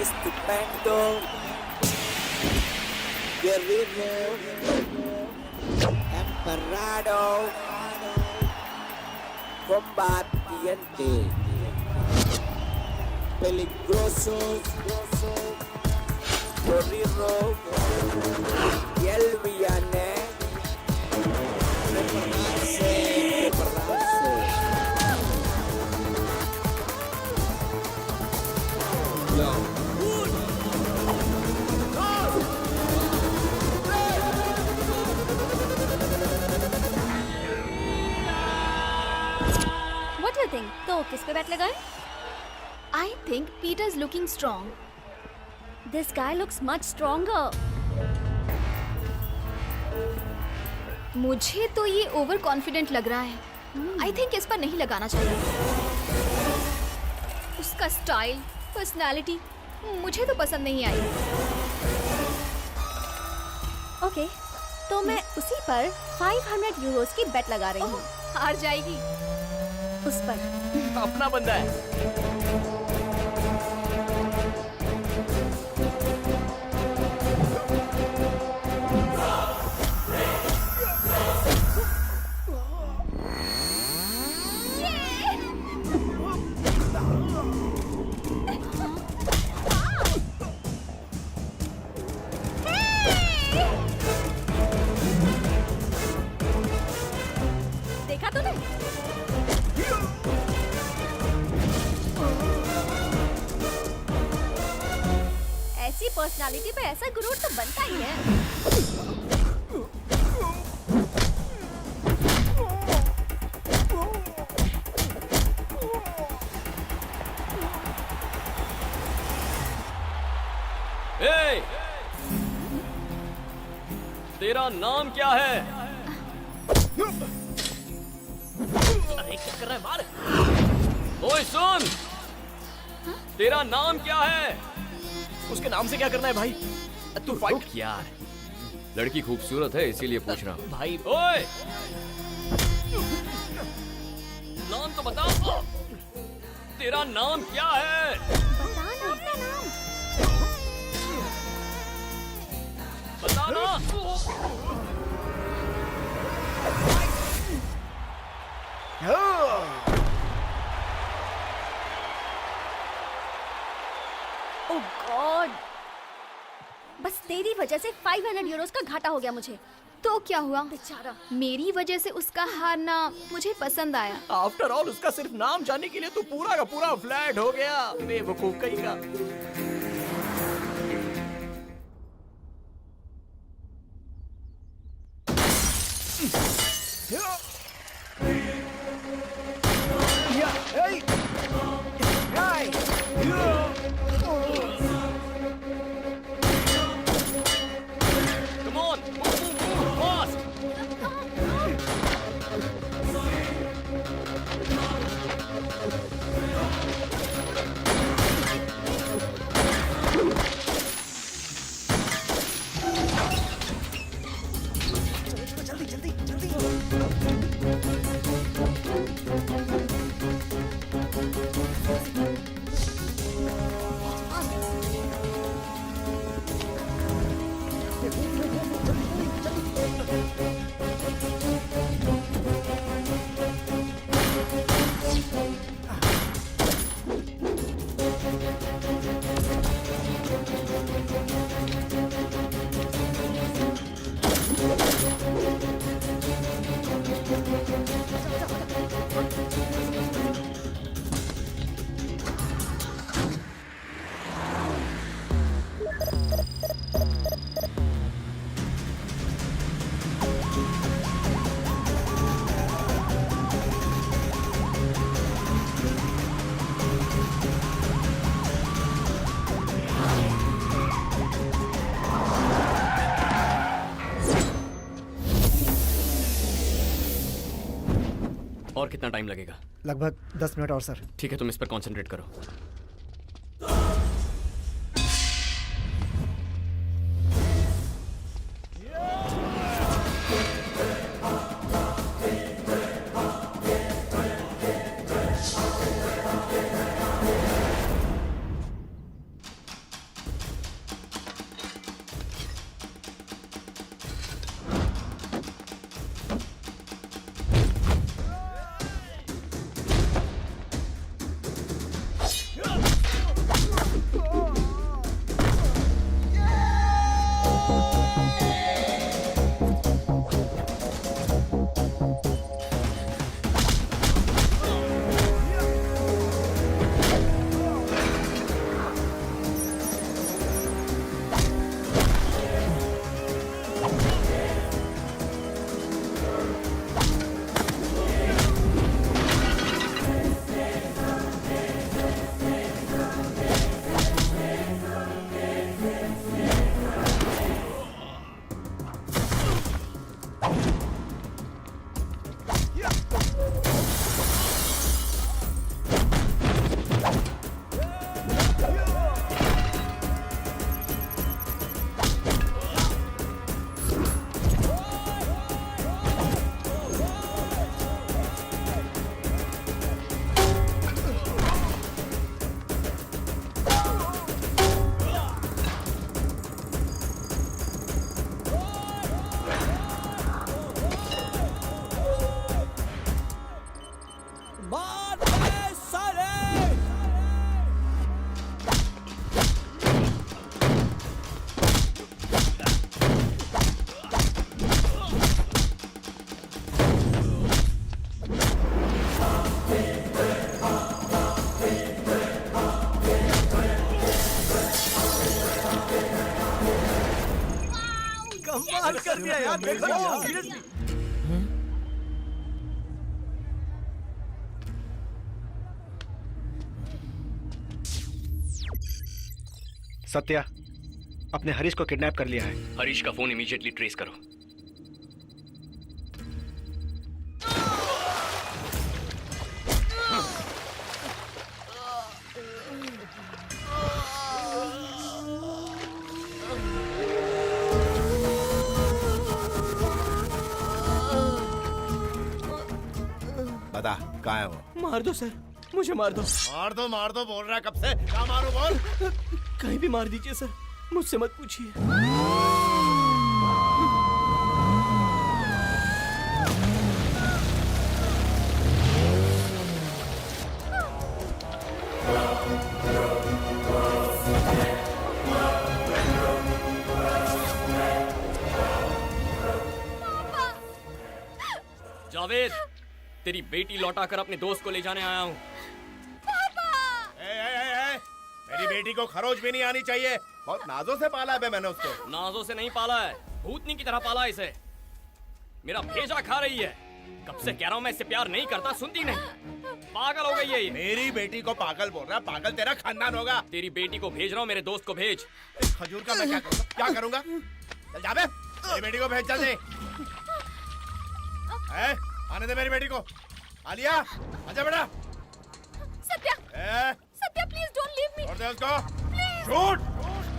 Estupendo. Guerrero. Emperado. Combatiente. Peligrosos. Guerrero. Y el villane. Prepararse. Yo. What do you think? तो किस पे bat लगाए? I think Peter's looking strong. This guy looks much stronger. मुझे तो ये over confident लग रहा है. I think इस पर नहीं लगाना चाहिए. उसका स्टाइल, पर्सनालिटी मुझे तो पसंद नहीं आई. ओके, तो मैं उसी पर 500 यूरोस की बेट लगा रही हूँ. हार जाएगी. उस पर. अपना बंदा है. देखा तूने? ऐसी पर्सनालिटी पे ऐसा गुरूर तो बनता ही है. ए! तेरा नाम क्या है? अरे क्या कर रहा है? मार! ओए सुन! तेरा नाम क्या है? उसके नाम से क्या करना है भाई? तू फाइट यार. लड़की खूबसूरत है इसीलिए पूछ रहा हूँ. भाई ओए! नाम तो बताओ. तेरा नाम क्या है? बता ना अपना नाम. बता ना. ओह गॉड, बस तेरी वजह से 500 यूरोस का घाटा हो गया मुझे. तो क्या हुआ? बेचारा. मेरी वजह से उसका हारना मुझे पसंद आया. आफ्टर ऑल उसका सिर्फ नाम जानने के लिए तू पूरा का पूरा फ्लैट हो गया. बेवकूफ कहीं का. Come on, move fast. और कितना टाइम लगेगा? लगभग 10 मिनट और सर. ठीक है, तुम इस पर कंसंट्रेट करो. कर दिया यार, देखो सीरियसली। सत्या, अपने हरीश को किडनैप कर लिया है। हरीश का फोन इमीडिएटली ट्रेस करो। बता कहाँ है वो? मार दो सर, मुझे मार दो। मार दो बोल रहा है कब से? क्या मारू बोल? कहीं भी मार दीजिए सर, मुझसे मत पूछिए। जावेद, तेरी बेटी लौटा कर अपने दोस्त को ले जाने आया हूँ। मेरी बेटी को खरोच भी नहीं आनी चाहिए। बहुत नाजों से पाला है बे मैंने उसको। नाजों से नहीं पाला है, भूतनी की तरह पाला है इसे। मेरा भेजा खा रही है। कब से कह रहा हूँ मैं इससे प्यार नहीं करता, सुनती नहीं। पागल हो गई है ये। मेरी बेटी को पागल बोल रहा है? पागल तेरा खानदान होगा। तेरी बेटी को भेज रहा हूँ, मेरे दोस्त को भेज। इस खजूर का मैं क्या करूँगा? क्या करूँगा? चल जा बे, मेरी बेटी को भेज जल्दी। आने दे मेरी बेटी को। आलिया, आजा बेटा। सत्या, ए, Satya please don't leave me. छोड़ दे उसको। शूट।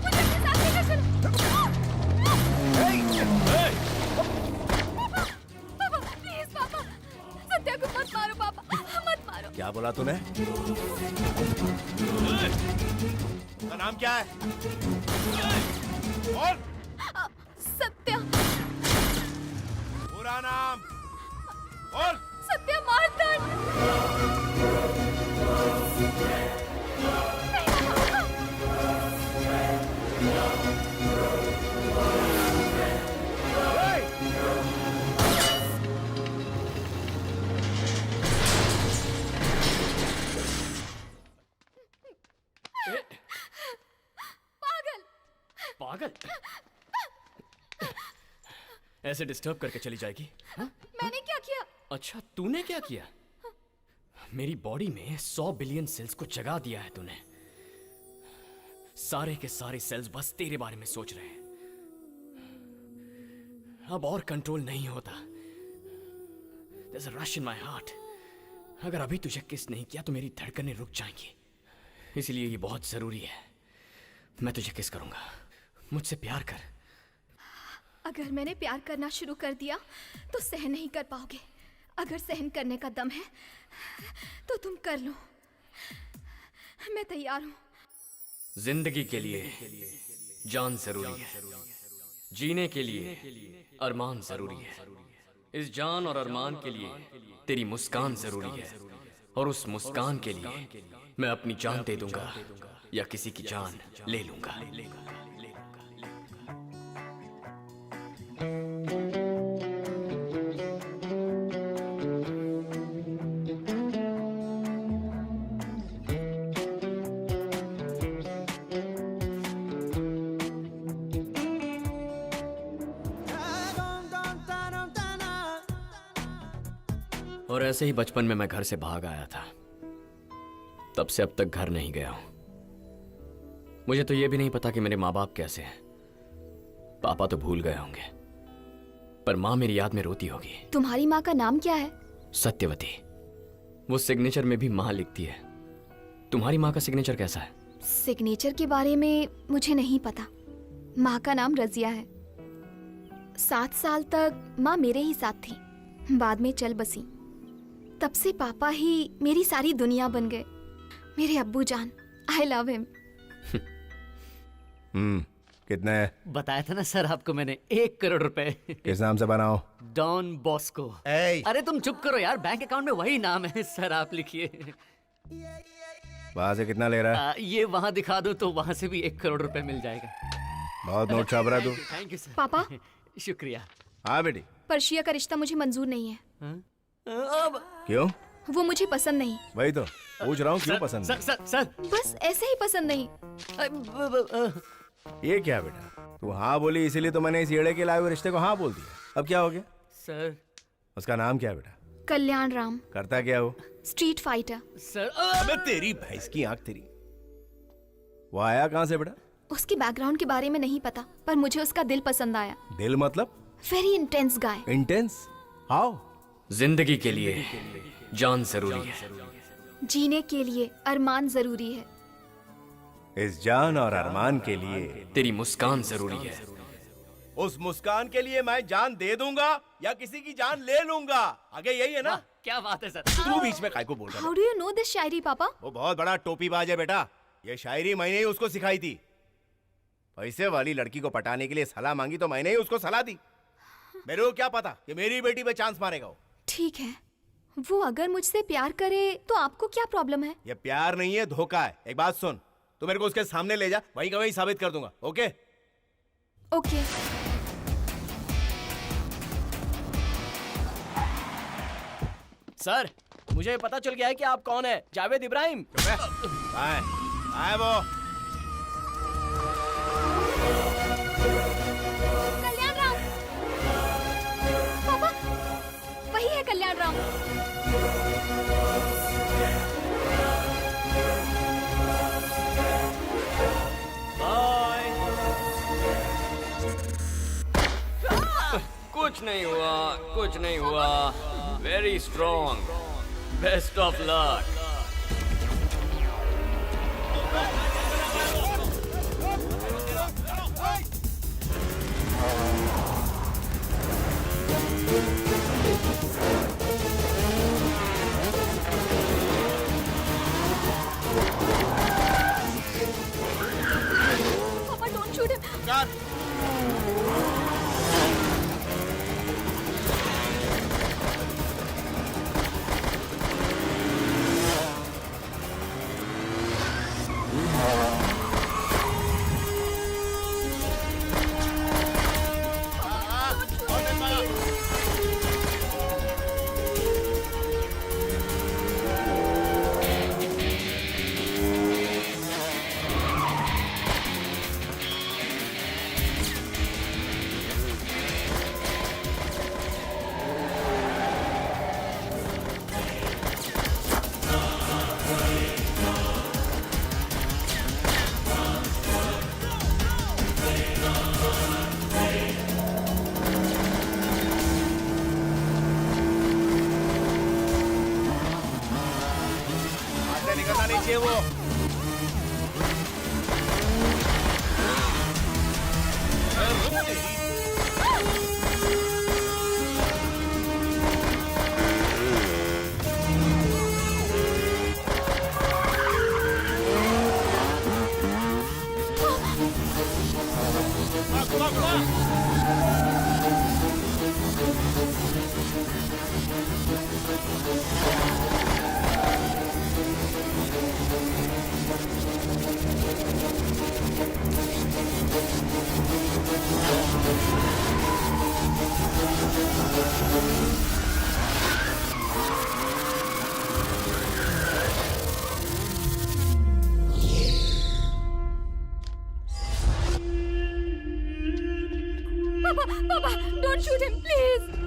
मुझे अपने साथ लेकर चलो। पापा, प्लीज पापा, सत्या को मत मारो पापा, मत मारो। क्या बोला तूने? उसका नाम क्या है? बोल। सत्या। पूरा नाम बोल। सत्या मार्तंड। पागल। पागल? ऐसे डिस्टर्ब करके चली जाएगी? मैंने क्या किया? अच्छा, तूने क्या किया? मेरी बॉडी में 100 बिलियन सेल्स को जगा दिया है तूने। सारे के सारे सेल्स बस तेरे बारे में सोच रहे हैं। अब और कंट्रोल नहीं होता। There's a rush in my heart. अगर अभी तुझे किस नहीं किया तो मेरी धड़कनें रुक जाएंगी। इसलिए ये बहुत जरूरी है। मैं तुझे किस करूंगा। मुझसे प्यार कर। अगर मैंने प्यार करना शुरू कर दिया तो सहन नहीं कर पाओगे। अगर सहन करने का दम है तो तुम कर लो। मैं तैयार हूँ। जिंदगी के लिए जान जरूरी है, जीने के लिए अरमान जरूरी है। इस जान और अरमान के लिए तेरी मुस्कान जरूरी है, और उस मुस्कान के लिए मैं अपनी जान दे दूंगा या किसी की जान ले लूंगा। और ऐसे ही बचपन में मैं घर से भाग आया था। तब से अब तक घर नहीं गया हूं। मुझे तो यह भी नहीं पता कि मेरे माँ बाप कैसे हैं। पापा तो भूल गए होंगे, पर माँ मेरी याद में रोती होगी। तुम्हारी माँ का नाम क्या है? सत्यवती। वो सिग्नेचर में भी माँ लिखती है। तुम्हारी माँ का सिग्नेचर कैसा है? सिग्नेचर के बारे में मुझे नहीं पता। माँ का नाम रजिया है। 7 साल तक माँ मेरे ही साथ थी, बाद में चल बसी। तब से पापा ही मेरी सारी दुनिया बन गए। मेरे अब्बू जान, आई लव हिम। कितने? बताया था ना सर आपको मैंने, 1 करोड़ रुपए। किस नाम से बनाओ? Don Bosco. अरे तुम चुप करो यार, बैंक अकाउंट में वही नाम है सर, आप लिखिए। वहाँ से कितना ले रहा है? ये वहाँ दिखा दो तो वहाँ से भी 1 करोड़ रुपए मिल जाएगा। बहुत नोट छाप रहा तू। Thank you sir. पापा, शुक्रिया। हाँ बेटी। पर्शिया का रिश्ता मुझे मंजूर नहीं है। क्यों? वो मुझे पसंद नहीं। वही तो पूछ रहा हूँ, क्यों पसंद सर नहीं? सर सर बस ऐसे ही पसंद नहीं। ये क्या बेटा? तू हाँ बोली इसीलिए तो मैंने इस येड़े के लाए हुए रिश्ते को हाँ बोल दिया। अब क्या हो गया? सर उसका नाम क्या है बेटा? कल्याण राम, करता क्या वो? Street fighter. सर अबे तेरी भैंस की आंख तेरी। वो आया कहाँ से बेटा? उसके बैकग्राउंड के बारे में नहीं पता, पर मुझे उसका दिल पसंद आया। दिल मतलब? Very intense guy. Intense? How? जिंदगी के लिए जान जरूरी है। जीने के लिए अरमान जरूरी है। इस जान और अरमान के लिए तेरी मुस्कान जरूरी है। उस मुस्कान के लिए मैं जान दे दूंगा या किसी की जान ले लूंगा। आगे यही है ना? क्या बात है सर। तू बीच में काय को बोल रहा है? How do you know this शायरी पापा? वो बहुत बड़ा टोपीबाज है बेटा। ये शायरी मैंने ही उसको सिखाई थी। पैसे वाली लड़की को पटाने के लिए सलाह मांगी तो मैंने ही उसको सलाह दी। मेरे को क्या पता कि मेरी बेटी पे चांस मारेगा वो। ठीक है, वो अगर मुझसे प्यार करे तो आपको क्या प्रॉब्लम है? ये प्यार नहीं है, धोखा है। एक बात सुन, तू मेरे को उसके सामने ले जा, वहीं का वहीं साबित कर दूंगा। ओके? ओके। सर, मुझे पता चल गया है कि आप कौन है। जावेद इब्राहिम। आए आए वो। कल्याण राम। पापा, वही है कल्याण राम। बाय। कुछ नहीं हुआ, कुछ नहीं हुआ। Very strong. Best of luck. पापा, डोंट शूट हिम। आगे निकलना नहीं चाहिए वो। Papa, don't shoot him, please.